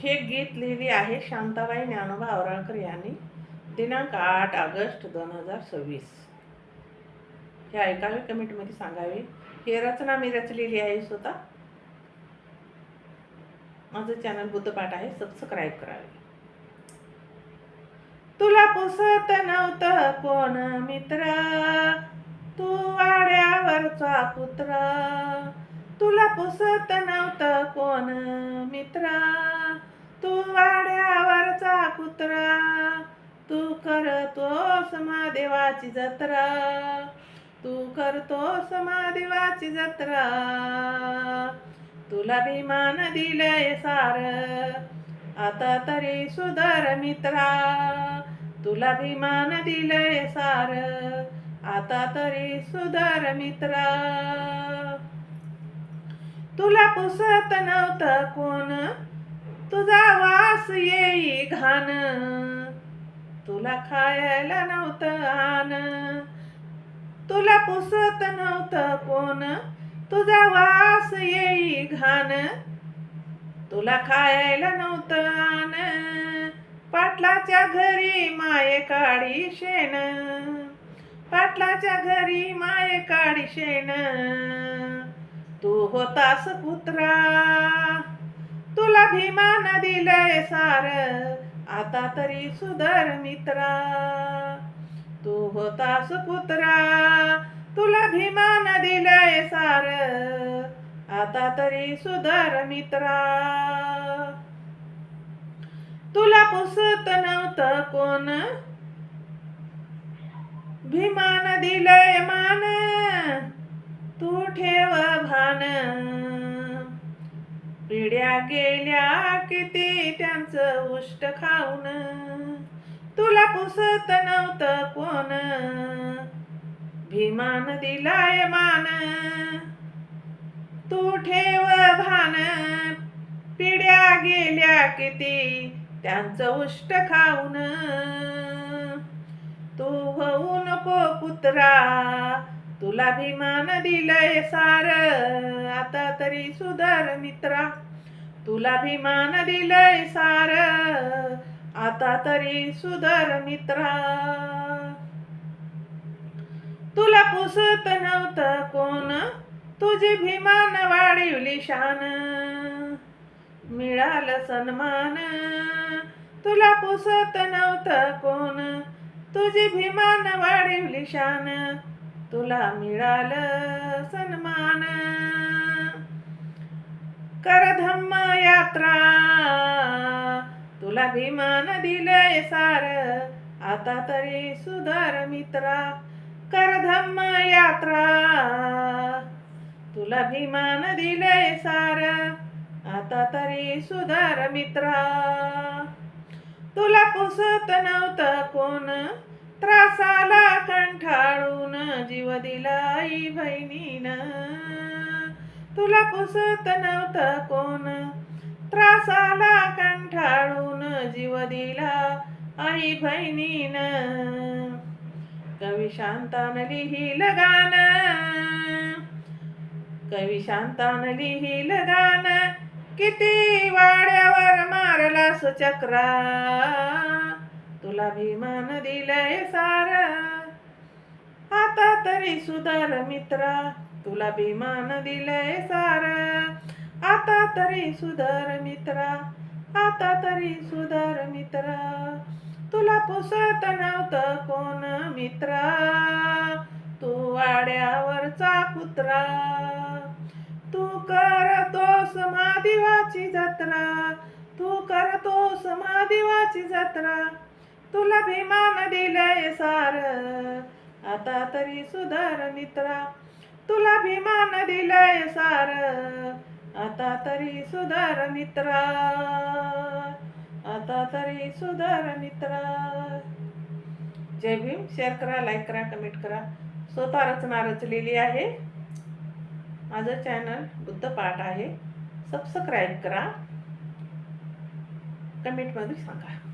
हे गीत लिहिली आहे शांताबाई ज्ञानोबा आवराळकर यांनी, दिनांक 8 ऑगस्ट 2026. हे ऐकावे, कमेंटमध्ये सांगावे. हे रचना मी रचलेली आहे स्वतः. माझं चॅनल बुद्धपाठ आहे, सबस्क्राईब करावे. तुला पुसत नव्हतं कोण मित्र, तू वाड्यावरचा कुत्र. तुला पुसत नव्हतं कोण मित्र, तू वाड्यावरचा कुत्रा. तू करतोस महादेवाची जत्रा, तू करतोस महादेवाची जत्रा. तुला अभिमान दिलंय सार, आता तरी सुधार मित्रा. तुला अभिमान दिलंय सार, आता तरी सुधार मित्रा. तुला पुसत नव्हतं कोण, तुझा वास येई घाण. तुला खायला नव्हतं आन, तुला पुसत नव्हतं कोण, तुझा वास येई घाण. तुला खायला नव्हतं आन, पाटलाच्या घरी माये काढी शेण. पाटलाच्या घरी माये काढी शेण. तू होतास कुत्रा, तुला अभिमान दिलंय सार, आता तरी सुधार मित्रा. तू होतास कुत्रा, तुला अभिमान दिलंय सार, आता तरी सुधार मित्रा. तुला पुसत नव्हतं कोण, अभिमान दिलंय मान, तू ठेव भान. पिढ्या गेल्या किती त्यांचं उष्ट खाऊन. तुला पुसत नव्हतं कोण, अभिमान दिलाय मान, तू ठेव भान. पिढ्या गेल्या किती त्यांचं उष्ट खाऊन. तू होऊ नको कुत्रा, तुला अभिमान दिलंय सार, आता तरी सुधार मित्रा. तुला अभिमान दिलंय सार, आता तरी सुधार मित्रा. तुला पुसत नव्हतं कोण, तुझी अभिमान वाढवली शान. मिळालं सन्मान, तुला पुसत नव्हतं कोण, तुझी अभिमान वाढवली शान. तुला मिळालं सन्मान. कर धम्म यात्रा, तुला अभिमान दिलंय सार, आता तरी सुधार मित्रा. कर धम्म यात्रा, तुला अभिमान दिलंय सार, आता तरी सुधार मित्रा. तुला पुसत नव्हतं कोण, त्रासाला कंठाळून जीव दिला आई बहिणीनं. तुला पुसत नव्हतं कोण, त्रासाला कंठाळून जीव दिला आई बहिणीनं. कवी शांतानं लिहिलं गाणं, कवी शांतानं लिहिलं गाणं, किती वाड्यावर मारलास चक्रा. तुला अभिमान दिलंय सार, आता तरी सुधार मित्रा. तुला अभिमान दिलंय सार, आता तरी सुधार मित्रा, आता तरी सुधार मित्रा. तुला पुसत नव्हतं कोण मित्रा, तू वाड्यावरचा कुत्रा. तू करतोस महादेवाची जत्रा, तू करतोस महादेवाची जत्रा. तुला अभिमान दिलंय सार, आता तरी सुधार मित्रा. तुला अभिमान दिलंय सार, आता तरी सुधार मित्रा, आता तरी सुधार मित्रा. जय भीम. शेअर करा, लाईक करा, कमेंट करा. स्वतः रचना रचलेली आहे. माझं चॅनल बुद्धपाठ आहे, सबस्क्राईब करा, कमेंटमध्ये सांगा.